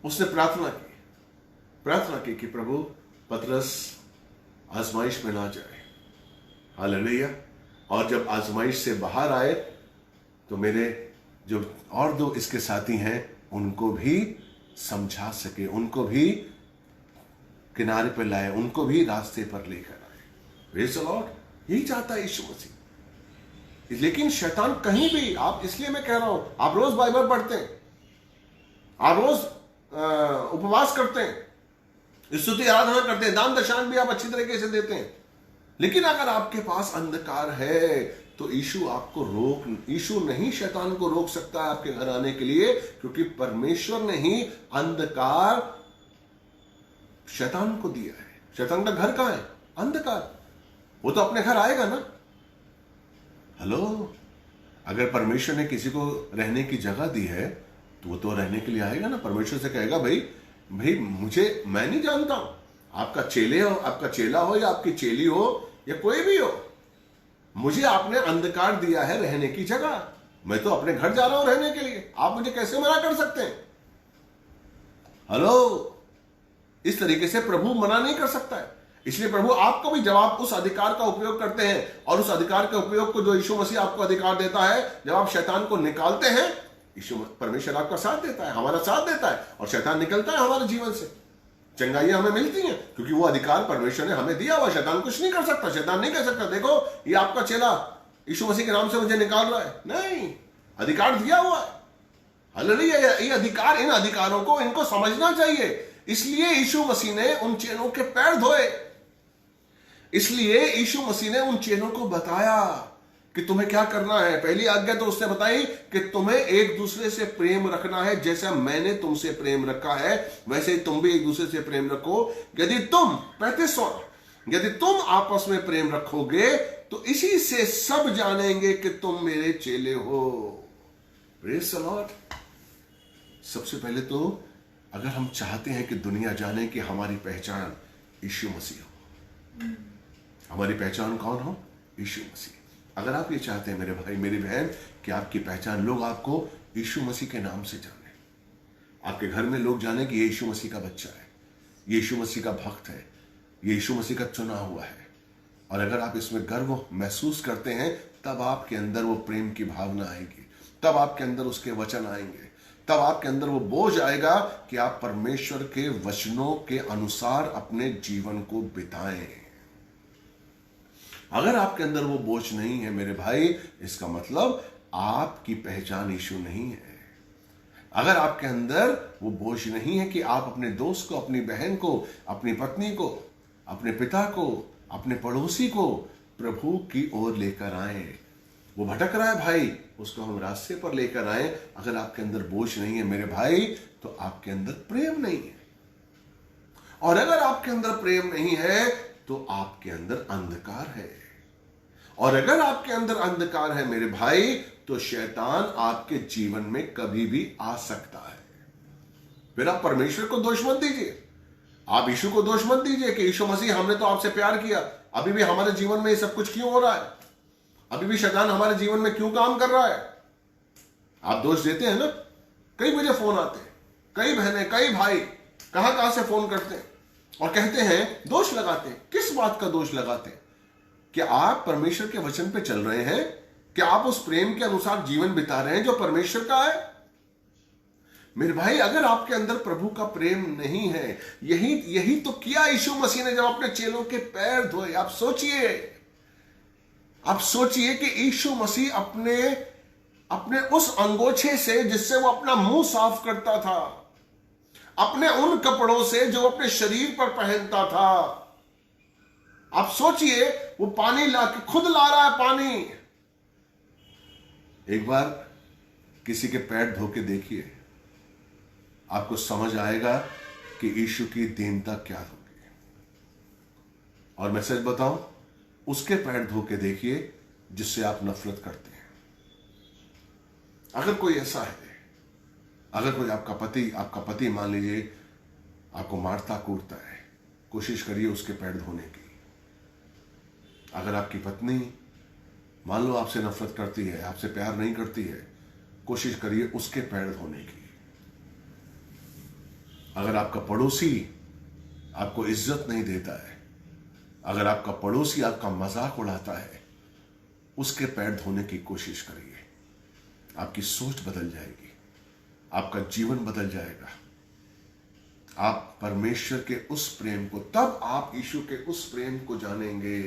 उसने प्रार्थना की कि प्रभु पतरस आजमाइश में ना जाए। हालेलुया। और जब आजमाइश से बाहर आए तो मेरे जो और दो इसके साथी हैं उनको भी समझा सके, उनको भी किनारे पर लाए, उनको भी रास्ते पर लेकर आए। Praise the Lord. यही चाहता है यीशु मसीह। लेकिन शैतान कहीं भी, आप, इसलिए मैं कह रहा हूं, आप रोज बाइबल पढ़ते हैं, आप रोज उपवास करते हैं, स्तुति आराधना करते हैं, दान दशांश भी आप अच्छी तरीके से देते हैं, लेकिन अगर आपके पास अंधकार है तो यीशु नहीं शैतान को रोक सकता है आपके घर आने के लिए, क्योंकि परमेश्वर ने ही अंधकार शैतान को दिया है। शैतान का घर कहां है? अंधकार। वो तो अपने घर आएगा ना। हेलो, अगर परमेश्वर ने किसी को रहने की जगह दी है तो वो तो रहने के लिए आएगा ना। परमेश्वर से कहेगा भाई मुझे, मैं नहीं जानता हूं, आपका चेला हो या आपकी चेली हो या कोई भी हो, मुझे आपने अंधकार दिया है रहने की जगह, मैं तो अपने घर जा रहा हूं रहने के लिए, आप मुझे कैसे मना कर सकते हैं? हेलो, इस तरीके से प्रभु मना नहीं कर सकता है। इसलिए प्रभु आपको भी, जब आप उस अधिकार का उपयोग करते हैं, और उस अधिकार के उपयोग को जो यीशु मसीह आपको अधिकार देता है, जब आप शैतान को निकालते हैं, यीशु परमेश्वर आपका साथ देता है, हमारा साथ देता है, और शैतान निकलता है हमारे जीवन से। चंगाइयां हमें मिलती हैं क्योंकि वो अधिकार परमेश्वर ने हमें दिया हुआ। शैतान कुछ नहीं कर सकता। शैतान नहीं कह सकता देखो ये आपका चेला यीशु मसीह के नाम से मुझे निकाल रहा है। नहीं, अधिकार दिया हुआ है। हालेलुया। ये अधिकार, इन अधिकारों को इनको समझना चाहिए। इसलिए यीशु मसीह ने उन चेलों के पैर धोए, इसलिए यीशु मसीह ने उन चेलों को बताया कि तुम्हें क्या करना है। पहली आज्ञा तो उसने बताई कि तुम्हें एक दूसरे से प्रेम रखना है, जैसा मैंने तुमसे प्रेम रखा है वैसे ही तुम भी एक दूसरे से प्रेम रखो। यदि तुम आपस में प्रेम रखोगे तो इसी से सब जानेंगे कि तुम मेरे चेले हो। Praise the Lord. सबसे पहले तो अगर हम चाहते हैं कि दुनिया जाने कि हमारी पहचान यीशु मसीह हो, हमारी पहचान कौन हो? यीशु मसीह। अगर आप ये चाहते हैं मेरे भाई मेरी बहन कि आपकी पहचान, लोग आपको यीशु मसीह के नाम से जाने, आपके घर में लोग जाने कि ये यीशु मसीह का बच्चा है, ये यीशु मसीह का भक्त है, ये यीशु मसीह का चुना हुआ है, और अगर आप इसमें गर्व महसूस करते हैं, तब आपके अंदर वो प्रेम की भावना आएगी, तब आपके अंदर उसके वचन आएंगे, तब आपके अंदर वो बोझ आएगा कि आप परमेश्वर के वचनों के अनुसार अपने जीवन को बिताएं। अगर आपके अंदर वो बोझ नहीं है मेरे भाई, इसका मतलब आपकी पहचान यीशु नहीं है। अगर आपके अंदर वो बोझ नहीं है कि आप अपने दोस्त को, अपनी बहन को, अपनी पत्नी को, अपने पिता को, अपने पड़ोसी को प्रभु की ओर लेकर आए, वो भटक रहा है भाई, उसको हम रास्ते पर लेकर आए। अगर आपके अंदर बोझ नहीं है मेरे भाई, तो आपके अंदर प्रेम नहीं है, और अगर आपके अंदर प्रेम नहीं है तो आपके अंदर अंधकार है, और अगर आपके अंदर अंधकार है मेरे भाई, तो शैतान आपके जीवन में कभी भी आ सकता है। फिर आप परमेश्वर को दोष मत दीजिए, आप यीशु को दोष मत दीजिए कि यीशु मसीह हमने तो आपसे प्यार किया, अभी भी हमारे जीवन में ये सब कुछ क्यों हो रहा है, अभी भी शैतान हमारे जीवन में क्यों काम कर रहा है। आप दोष देते हैं ना। कई मुझे फोन आते हैं, कई बहनें, कई भाई कहां से फोन करते हैं और कहते हैं, दोष लगाते हैं। किस बात का दोष लगाते हैं? कि आप परमेश्वर के वचन पे चल रहे हैं, कि आप उस प्रेम के अनुसार जीवन बिता रहे हैं जो परमेश्वर का है। मेरे भाई, अगर आपके अंदर प्रभु का प्रेम नहीं है, यही तो किया यीशु मसीह ने जब अपने चेलों के पैर धोए। आप सोचिए कि यीशु मसीह अपने उस अंगोछे से जिससे वो अपना मुंह साफ करता था, अपने उन कपड़ों से जो अपने शरीर पर पहनता था, आप सोचिए वो पानी लाके खुद ला रहा है पानी। एक बार किसी के पैर धो के देखिए, आपको समझ आएगा कि यीशु की दीनता क्या होगी। और मैं सच बताऊं, उसके पैर धो के देखिए जिससे आप नफरत करते हैं। अगर कोई ऐसा है अगर कोई आपका पति मान लीजिए आपको मारता कूटता है, कोशिश करिए उसके पैर धोने की। अगर आपकी पत्नी मान लो आपसे नफरत करती है, आपसे प्यार नहीं करती है, कोशिश करिए उसके पैर धोने की। अगर आपका पड़ोसी आपको इज्जत नहीं देता है, अगर आपका पड़ोसी आपका मजाक उड़ाता है, उसके पैर धोने की कोशिश करिए। आपकी सोच बदल जाएगी, आपका जीवन बदल जाएगा। आप परमेश्वर के उस प्रेम को, तब आप यीशु के उस प्रेम को जानेंगे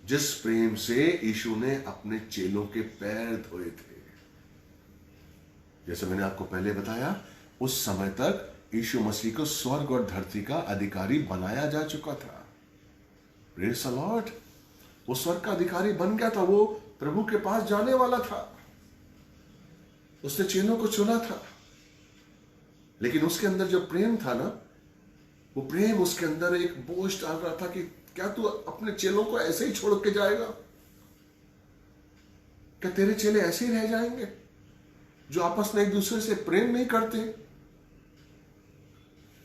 जिस प्रेम से यीशु ने अपने चेलों के पैर धोए थे। जैसे मैंने आपको पहले बताया, उस समय तक यीशु मसीह को स्वर्ग और धरती का अधिकारी बनाया जा चुका था। Praise the Lord. वो स्वर्ग का अधिकारी बन गया था, वो प्रभु के पास जाने वाला था, उसने चेलों को चुना था। लेकिन उसके अंदर जो प्रेम था ना, वो प्रेम उसके अंदर एक बोझ डाल रहा था कि क्या तू अपने चेलों को ऐसे ही छोड़ के जाएगा? क्या तेरे चेले ऐसे ही रह जाएंगे जो आपस में एक दूसरे से प्रेम नहीं करते?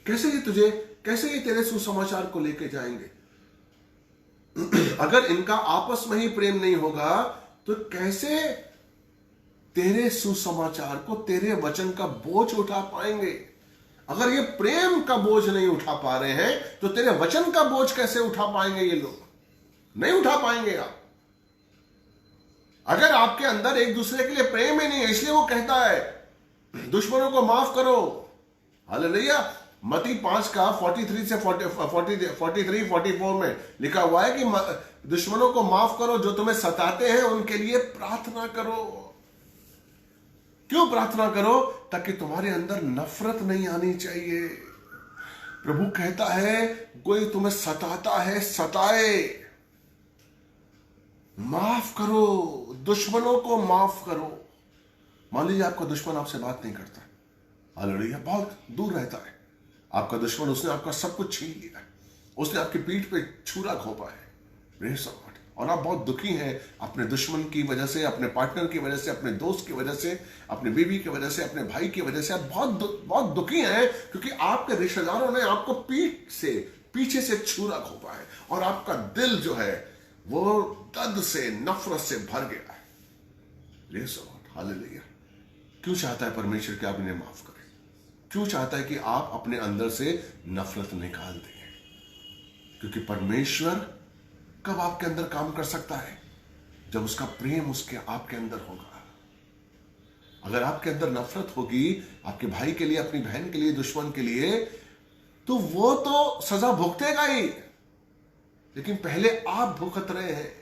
कैसे ये तेरे सुसमाचार को लेके जाएंगे? अगर इनका आपस में ही प्रेम नहीं होगा तो कैसे तेरे सुसमाचार को, तेरे वचन का बोझ उठा पाएंगे? अगर ये प्रेम का बोझ नहीं उठा पा रहे हैं तो तेरे वचन का बोझ कैसे उठा पाएंगे? ये लोग नहीं उठा पाएंगे। आप अगर आपके अंदर एक दूसरे के लिए प्रेम ही नहीं है, इसलिए वो कहता है दुश्मनों को माफ करो। हालेलुया। मत्ती 5 का 43 से 44 में लिखा हुआ है कि दुश्मनों को माफ करो, जो तुम्हें सताते हैं उनके लिए प्रार्थना करो। क्यों प्रार्थना करो? ताकि तुम्हारे अंदर नफरत नहीं आनी चाहिए। प्रभु कहता है कोई तुम्हें सताता है, सताए, माफ करो, दुश्मनों को माफ करो। मान लीजिए आपका दुश्मन आपसे बात नहीं करता, हालेलुया, बहुत दूर रहता है आपका दुश्मन, उसने आपका सब कुछ छीन लिया है, उसने आपकी पीठ पे छुरा घोंपा है, प्रेज़ द लॉर्ड, और आप बहुत दुखी हैं अपने दुश्मन की वजह से, अपने पार्टनर की वजह से, अपने दोस्त की वजह से, अपने बीवी की वजह से, अपने भाई की वजह से। आप बहुत दुखी हैं क्योंकि आपके रिश्तेदारों ने आपको पीछे से छुरा घोंपा है और आपका दिल जो है वो दर्द से, नफरत से भर गया है। Praise the Lord, hallelujah. क्यों चाहता है परमेश्वर कि आप इन्हें माफ करें? क्यों चाहता है कि आप अपने अंदर से नफरत निकाल दें? क्योंकि परमेश्वर कब आपके अंदर काम कर सकता है? जब उसका प्रेम आपके अंदर होगा। अगर आपके अंदर नफरत होगी आपके भाई के लिए, अपनी बहन के लिए, दुश्मन के लिए, तो वो तो सजा भुगतेगा ही, लेकिन पहले आप भुगत रहे हैं।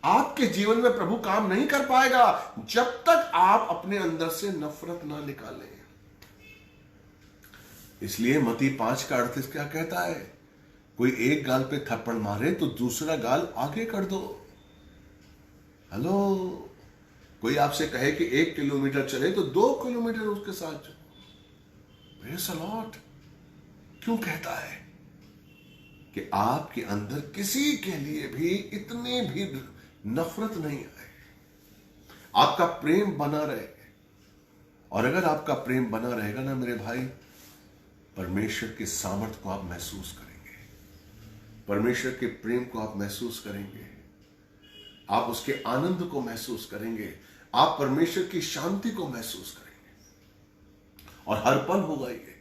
आपके जीवन में प्रभु काम नहीं कर पाएगा जब तक आप अपने अंदर से नफरत ना निकालें। इसलिए मत्ती 5 का 38 क्या कहता है? कोई एक गाल पे थप्पड़ मारे तो दूसरा गाल आगे कर दो। हेलो, कोई आपसे कहे कि 1 किलोमीटर चले तो 2 किलोमीटर उसके साथ चलो। Praise the Lord. क्यों कहता है कि आपके अंदर किसी के लिए भी इतनी भी नफरत नहीं आए, आपका प्रेम बना रहे। और अगर आपका प्रेम बना रहेगा ना मेरे भाई, परमेश्वर के सामर्थ को आप महसूस करेंगे, परमेश्वर के प्रेम को आप महसूस करेंगे, आप उसके आनंद को महसूस करेंगे, आप परमेश्वर की शांति को महसूस करेंगे। और हर पल होगा ये,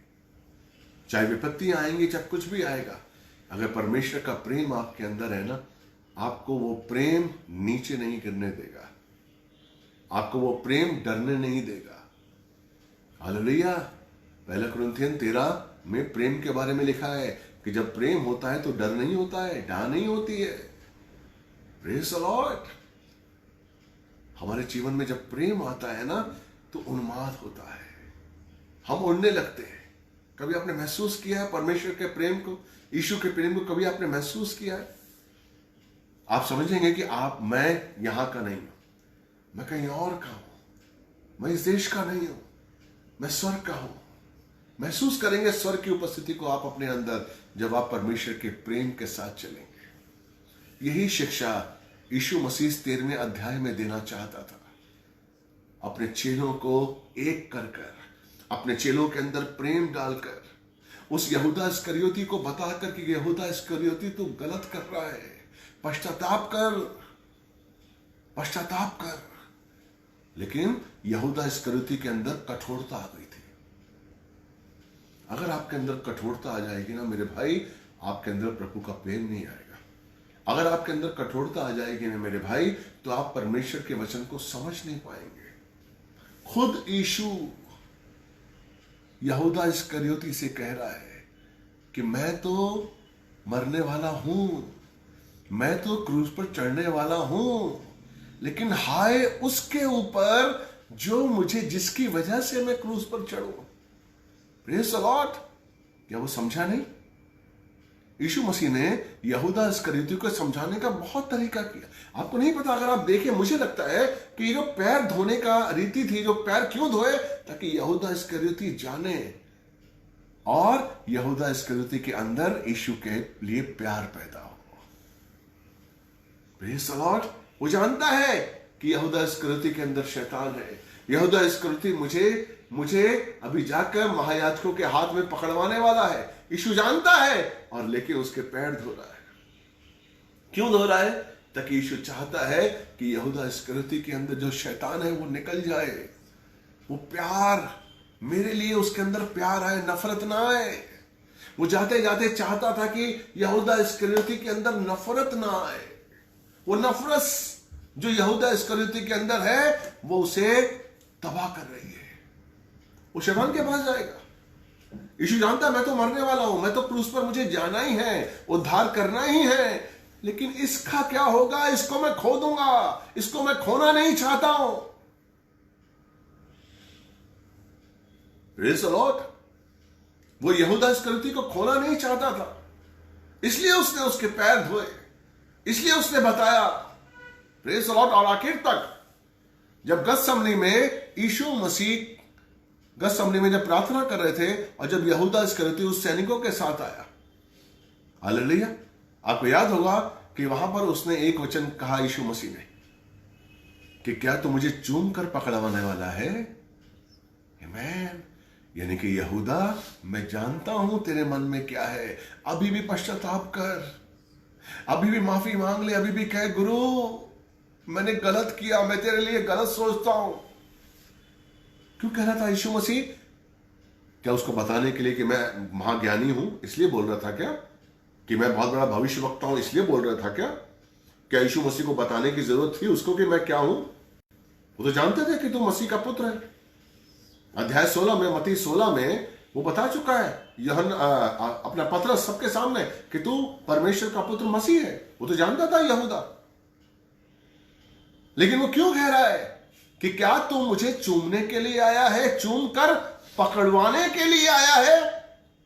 चाहे विपत्तियां आएंगी, चाहे कुछ भी आएगा, अगर परमेश्वर का प्रेम आपके अंदर है ना, आपको वो प्रेम नीचे नहीं गिरने देगा, आपको वो प्रेम डरने नहीं देगा। हालेलुया। 1 कुरिन्थियन 13 में प्रेम के बारे में लिखा है कि जब प्रेम होता है तो डर नहीं होता है, डा नहीं होती है। Praise the Lord. हमारे जीवन में जब प्रेम आता है ना तो उन्माद होता है, हम उड़ने लगते हैं। कभी आपने महसूस किया है परमेश्वर के प्रेम को, यीशु के प्रेम को कभी आपने महसूस किया है? आप समझेंगे कि मैं यहां का नहीं हूं, मैं कहीं और का हूं, मैं इस देश का नहीं हूं, मैं स्वर्ग का हूं। महसूस करेंगे स्वर्ग की उपस्थिति को आप अपने अंदर, जब आप परमेश्वर के प्रेम के साथ चलेंगे। यही शिक्षा यीशु मसीह 13वें अध्याय में देना चाहता था। अपने चेलों को एक कर कर, अपने चेलों के अंदर प्रेम डालकर उस यहूदा इस्करियोती को बताकर कि यहूदा इस्करियोती तू गलत कर रहा है, पश्चाताप कर, पश्चाताप कर। लेकिन यहूदा इस्करियोती के अंदर कठोरता आ गई थी। अगर आपके अंदर कठोरता आ जाएगी ना मेरे भाई, आपके अंदर प्रभु का प्रेम नहीं आएगा। अगर आपके अंदर कठोरता आ जाएगी ना मेरे भाई, तो आप परमेश्वर के वचन को समझ नहीं पाएंगे। खुद यीशु यहूदा इस्करियोती से कह रहा है कि मैं तो मरने वाला हूं, मैं तो क्रूस पर चढ़ने वाला हूं, लेकिन हाय उसके ऊपर जो मुझे, जिसकी वजह से मैं क्रूस पर चढ़ूं। Praise the Lord. क्या वो समझा नहीं? यीशु मसीह ने यहूदा इस्करियोती को समझाने का बहुत तरीका किया। आपको नहीं पता? अगर आप देखें, मुझे लगता है कि जो पैर धोने का रीति थी, जो पैर क्यों धोए, ताकि यहूदा इस्करियोती जाने और यहूदा इस्करियोती के अंदर यीशु के लिए प्यार पैदा हो। Praise the Lord. वो जानता है कि यहूदा इस्करियोती के अंदर शैतान है। यहूदा इस्करियोती मुझे अभी जाकर महायाजकों के हाथ में पकड़वाने वाला है। यीशु जानता है और लेके उसके पैर धो रहा है। क्यों धो रहा है? ताकि यीशु चाहता है कि यहूदा इस्करियोती के अंदर जो शैतान है वो निकल जाए। वो प्यार, मेरे लिए उसके अंदर प्यार आए, नफरत ना आए। वो जाते जाते चाहता था कि यहूदा इस्करियोती के अंदर नफरत ना आए। वो नफरत जो यहूदा इस्करियोती के अंदर है वो उसे तबाह कर रही है। वो शैतान के पास जाएगा। यीशु जानता है मैं तो मरने वाला हूं, मैं तो क्रूस पर मुझे जाना ही है, उद्धार करना ही है, लेकिन इसका क्या होगा? इसको मैं खो दूंगा, इसको मैं खोना नहीं चाहता हूं। Praise the Lord. वो यहूदा इस्करियोती को खोना नहीं चाहता था, इसलिए उसने उसके पैर धोए, इसलिए उसने बताया। Praise the Lord. और आखिर तक जब गतसमनी में यीशु मसीह गतसमनी में जब प्रार्थना कर रहे थे और जब यहूदा इस्करियोती उस सैनिकों के साथ आया, हालेलुया, आपको याद होगा कि वहां पर उसने एक वचन कहा यीशु मसीह ने कि क्या तू मुझे चूम कर पकड़वाने वाला है? आमीन। यानी कि यहूदा, मैं जानता हूं तेरे मन में क्या है, अभी भी पश्चाताप कर, अभी भी माफी मांग ले, अभी भी कह गुरु मैंने गलत किया, मैं तेरे लिए गलत सोचता हूं। क्यों कह रहा था यीशु मसीह? क्या उसको बताने के लिए कि मैं महाज्ञानी हूं इसलिए बोल रहा था क्या? कि मैं बहुत बड़ा भविष्यवक्ता हूं इसलिए बोल रहा था क्या? क्या यीशु मसीह को बताने की जरूरत थी उसको कि मैं क्या हूं? वो तो जानते थे कि तू मसीह का पुत्र है। अध्याय 16 में, मत्ती 16 में वो बता चुका है अपना पत्रस सबके सामने कि तू परमेश्वर का पुत्र मसीह है। वो तो जानता था यहूदा। लेकिन वो क्यों कह रहा है कि क्या तू मुझे चूमने के लिए आया है, चूम कर पकड़वाने के लिए आया है?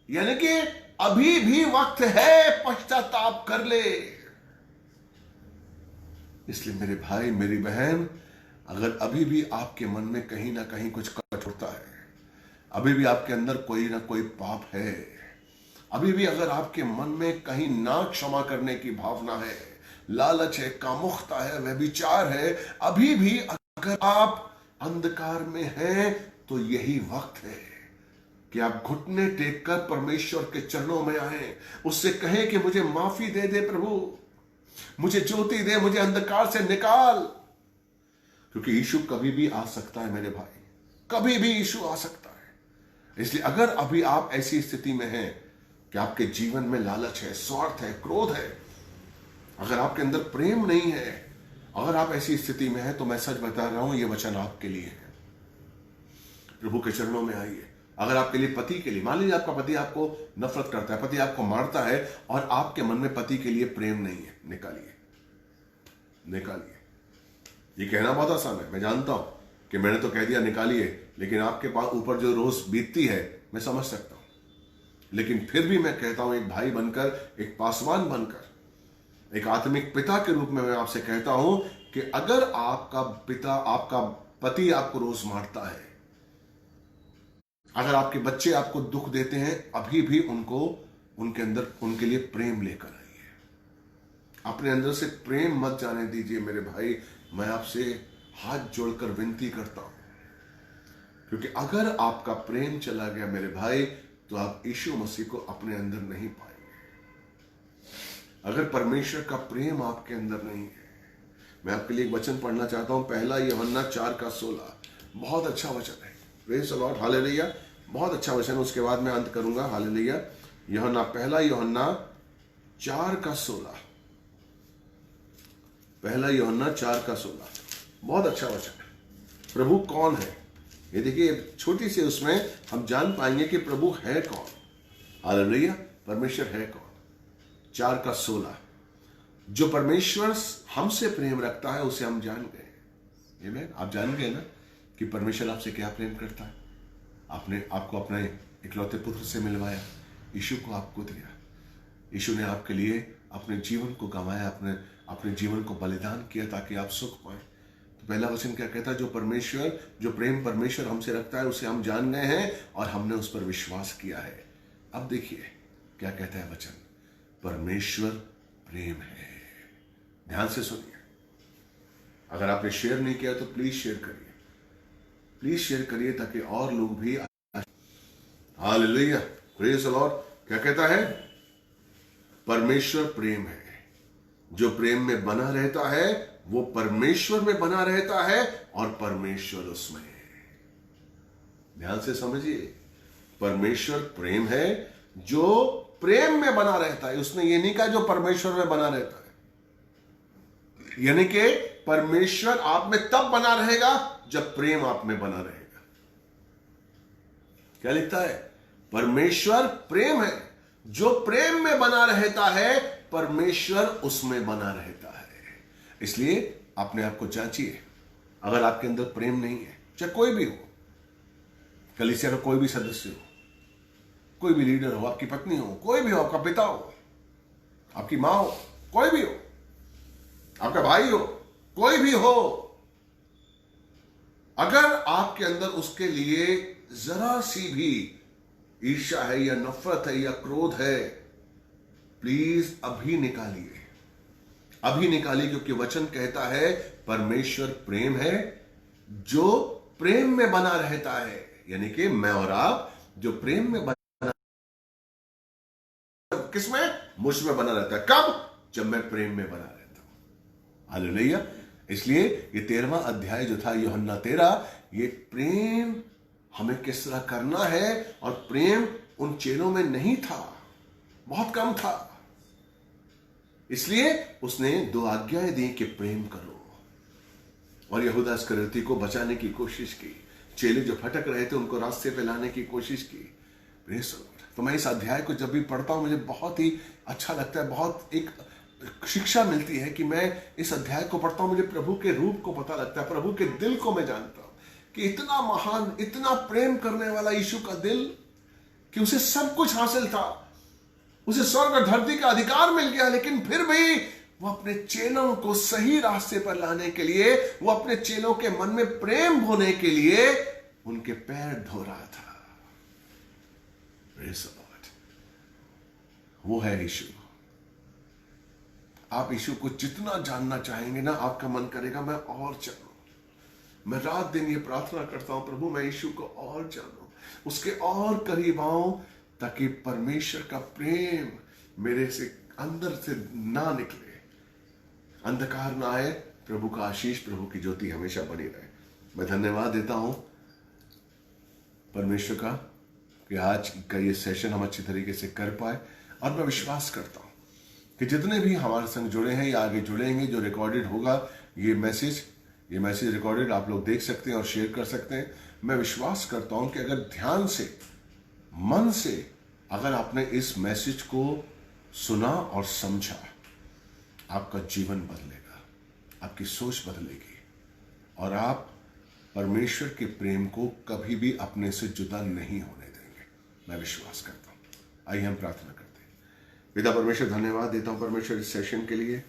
यानी कि अभी भी वक्त है, पश्चाताप कर ले। इसलिए मेरे भाई, मेरी बहन, अगर अभी भी आपके मन में कहीं ना कहीं कुछ कठोरता है, अभी भी आपके अंदर कोई ना कोई पाप है, अभी भी अगर आपके मन में कहीं ना क्षमा करने की भावना है, लालच है, कामुकता है, व्यभिचार है, अभी भी अगर आप अंधकार में हैं, तो यही वक्त है कि आप घुटने टेककर परमेश्वर के चरणों में आए, उससे कहें कि मुझे माफी दे दे प्रभु, मुझे ज्योति दे, मुझे अंधकार से निकाल। क्योंकि यीशु कभी भी आ सकता है मेरे भाई, कभी भी यीशु आ सकता है। इसलिए अगर अभी आप ऐसी स्थिति में हैं कि आपके जीवन में लालच है, स्वार्थ है, क्रोध है, अगर आपके अंदर प्रेम नहीं है, अगर आप ऐसी स्थिति में हैं, तो मैं सच बता रहा हूं, ये वचन आपके लिए है। प्रभु के चरणों में आइए। अगर आपके लिए, पति के लिए, मान लीजिए आपका पति आपको नफरत करता है, पति आपको मारता है और आपके मन में पति के लिए प्रेम नहीं है, निकालिए, निकालिए। ये कहना बहुत आसान है, मैं जानता हूं कि मैंने तो कह दिया निकालिए, लेकिन आपके पास ऊपर जो रोज बीतती है मैं समझ सकता हूं। लेकिन फिर भी मैं कहता हूं, एक भाई बनकर, एक पासवान बनकर, एक आत्मिक पिता के रूप में मैं आपसे कहता हूं कि अगर आपका पिता, आपका पति आपको रोज मारता है, अगर आपके बच्चे आपको दुख देते हैं, अभी भी उनको, उनके अंदर, उनके लिए प्रेम लेकर आइए। अपने अंदर से प्रेम मत जाने दीजिए मेरे भाई। मैं आपसे हाथ जोड़कर विनती करता हूं, क्योंकि अगर आपका प्रेम चला गया मेरे भाई, तो आप यीशु मसीह को अपने अंदर नहीं पाएंगे। अगर परमेश्वर का प्रेम आपके अंदर नहीं है, मैं आपके लिए एक वचन पढ़ना चाहता हूं, पहला यूहन्ना 4:16। बहुत अच्छा वचन है। Praise the Lord, hallelujah. बहुत अच्छा वचन, उसके बाद मैं अंत करूंगा। हालेलुया। पहला यूहन्ना 4:16। पहला यूहन्ना 4:16 बहुत अच्छा वचन है। प्रभु कौन है, ये देखिए, छोटी सी उसमें हम जान पाएंगे कि प्रभु है कौन। हालेलुया। परमेश्वर है कौन। 4:16, जो परमेश्वर हमसे प्रेम रखता है उसे हम जान गए। आमीन। आप जान गए ना कि परमेश्वर आपसे क्या प्रेम करता है। आपने आपको अपने इकलौते पुत्र से मिलवाया, यीशु को आपको दिया। यीशु ने आपके लिए अपने जीवन को गंवाया, अपने जीवन को बलिदान किया ताकि आप सुख पाए। तो पहला वचन क्या कहता है, जो प्रेम परमेश्वर हमसे रखता है उसे हम जान गए हैं और हमने उस पर विश्वास किया है। अब देखिए क्या कहता है वचन, परमेश्वर प्रेम है। ध्यान से सुनिए। अगर आपने शेयर नहीं किया तो प्लीज शेयर करिए, प्लीज शेयर करिए ताकि और लोग भी। Hallelujah, praise the Lord. क्या कहता है, परमेश्वर प्रेम है। जो प्रेम में बना रहता है वो परमेश्वर में बना रहता है और परमेश्वर उसमें। ध्यान से समझिए, परमेश्वर प्रेम है, जो प्रेम में बना रहता है। उसने ये नहीं कहा जो परमेश्वर में बना रहता है, यानी कि परमेश्वर आप में तब बना रहेगा जब प्रेम आप में बना रहेगा। क्या लिखता है, परमेश्वर प्रेम है, जो प्रेम में बना रहता है परमेश्वर उसमें बना रहता है। इसलिए अपने आप को जांचिए। अगर आपके अंदर प्रेम नहीं है, चाहे कोई भी हो, कलीसिया का कोई भी सदस्य हो, कोई भी लीडर हो, आपकी पत्नी हो, कोई भी हो, आपका पिता हो, आपकी मां हो, कोई भी हो, आपका भाई हो, कोई भी हो, अगर आपके अंदर उसके लिए जरा सी भी ईर्ष्या है या नफरत है या क्रोध है, प्लीज अभी निकालिए, अभी निकालिए। क्योंकि वचन कहता है परमेश्वर प्रेम है, जो प्रेम में बना रहता है। यानी कि मैं और आप जो प्रेम में बना, किसमें, मुझ में बना रहता है। कब, जब मैं प्रेम में बना रहता हूं। हालेलुया। इसलिए ये 13वां अध्याय जो था यूहन्ना 13, ये प्रेम हमें किस तरह करना है, और प्रेम उन चेलों में नहीं था, बहुत कम था। इसलिए उसने 2 आज्ञाएं दी कि प्रेम करो, और यहूदा इस्करियोती को बचाने की कोशिश की। चेले जो भटक रहे थे उनको रास्ते पे लाने की कोशिश की। तो मैं इस अध्याय को जब भी पढ़ता हूं मुझे बहुत ही अच्छा लगता है, बहुत एक शिक्षा मिलती है कि मैं इस अध्याय को पढ़ता हूं, मुझे प्रभु के रूप को पता लगता है, प्रभु के दिल को मैं जानता हूं कि इतना महान, इतना प्रेम करने वाला यीशु का दिल, कि उसे सब कुछ हासिल था, उसे स्वर्ग और धरती का अधिकार मिल गया, लेकिन फिर भी वो अपने चेलों को सही रास्ते पर लाने के लिए, वो अपने चेलों के मन में प्रेम होने के लिए उनके पैर धो रहा था। Praise the Lord। वो है यीशु। आप यीशु को जितना जानना चाहेंगे ना, आपका मन करेगा मैं और जानूं। मैं रात दिन ये प्रार्थना करता हूं, प्रभु मैं यीशु को और जानूं, उसके और करीब आऊं, ताकि परमेश्वर का प्रेम मेरे से अंदर से ना निकले, अंधकार ना आए। प्रभु का आशीष, प्रभु की ज्योति हमेशा बनी रहे। मैं धन्यवाद देता हूं परमेश्वर का कि आज का ये सेशन हम अच्छी तरीके से कर पाए, और मैं विश्वास करता हूं कि जितने भी हमारे संग जुड़े हैं या आगे जुड़ेंगे, जो रिकॉर्डेड होगा ये मैसेज रिकॉर्डेड आप लोग देख सकते हैं और शेयर कर सकते हैं। मैं विश्वास करता हूं कि अगर ध्यान से, मन से अगर आपने इस मैसेज को सुना और समझा, आपका जीवन बदलेगा, आपकी सोच बदलेगी, और आप परमेश्वर के प्रेम को कभी भी अपने से जुदा नहीं होने देंगे। मैं विश्वास करता हूं। आइए हम प्रार्थना करते हैं। पिता परमेश्वर, धन्यवाद देता हूं परमेश्वर इस सेशन के लिए।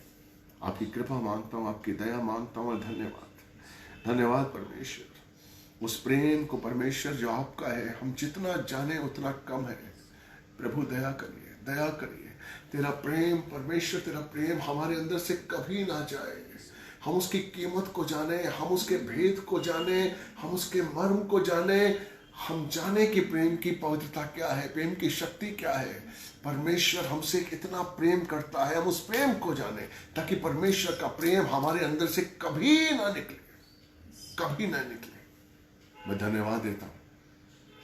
आपकी कृपा मांगता हूं, आपकी दया मांगता हूं, और धन्यवाद परमेश्वर, उस प्रेम को परमेश्वर जो आपका है, हम जितना जाने उतना कम है। प्रभु दया करिए, दया करिए। तेरा प्रेम परमेश्वर, तेरा प्रेम हमारे अंदर से कभी ना जाए, हम उसकी कीमत को जाने, हम उसके भेद को जाने, हम उसके मर्म को जाने, हम जाने कि प्रेम की पवित्रता क्या है, प्रेम की शक्ति क्या है। परमेश्वर हमसे इतना प्रेम करता है, हम उस प्रेम को जाने, ताकि परमेश्वर का प्रेम हमारे अंदर से कभी ना निकले, कभी ना निकले। मैं धन्यवाद देता हूं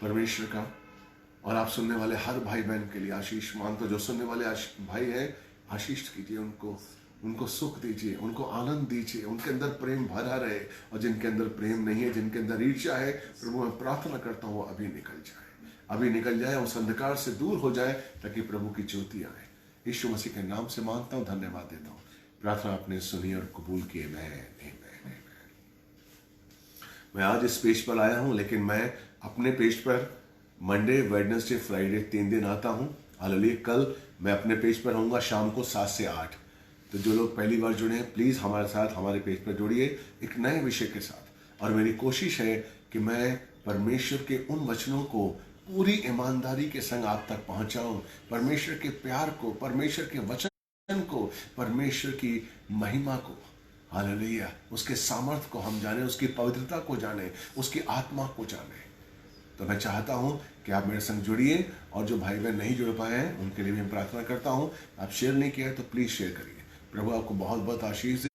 परमेश्वर का, और आप सुनने वाले हर भाई बहन के लिए आशीष मानता। जो सुनने वाले भाई हैं, आशीष कीजिए उनको सुख दीजिए, उनको आनंद दीजिए, उनके अंदर प्रेम भरा रहे। और जिनके अंदर प्रेम नहीं है, जिनके अंदर ईर्ष्या है, प्रभु मैं प्रार्थना करता हूँ अभी निकल जाए, अभी निकल जाए, उस अंधकार से दूर हो जाए, ताकि प्रभु की ज्योति आए। यीशु मसीह के नाम से मांगता हूँ, धन्यवाद देता हूँ। प्रार्थना आपने सुनी और कबूल किए। मैं आज इस पेज पर आया हूं, लेकिन मैं अपने पेज पर मंडे, वेडनेसडे, फ्राइडे 3 दिन आता हूं। हालेलुया। कल मैं अपने पेज पर होऊंगा शाम को 7 से 8। तो जो लोग पहली बार जुड़े हैं, प्लीज हमारे साथ हमारे पेज पर जुड़िए एक नए विषय के साथ। और मेरी कोशिश है कि मैं परमेश्वर के उन वचनों को पूरी ईमानदारी के संग आप तक पहुंचाऊं, परमेश्वर के प्यार को, परमेश्वर के वचन को, परमेश्वर की महिमा को, हालेलुया, उसके सामर्थ को हम जाने, उसकी पवित्रता को जाने, उसकी आत्मा को जाने। तो मैं चाहता हूं कि आप मेरे संग जुड़िए, और जो भाई बहन नहीं जुड़ पाए हैं उनके लिए भी मैं प्रार्थना करता हूं। आप शेयर नहीं किया तो प्लीज शेयर करिए। प्रभु आपको बहुत बहुत आशीष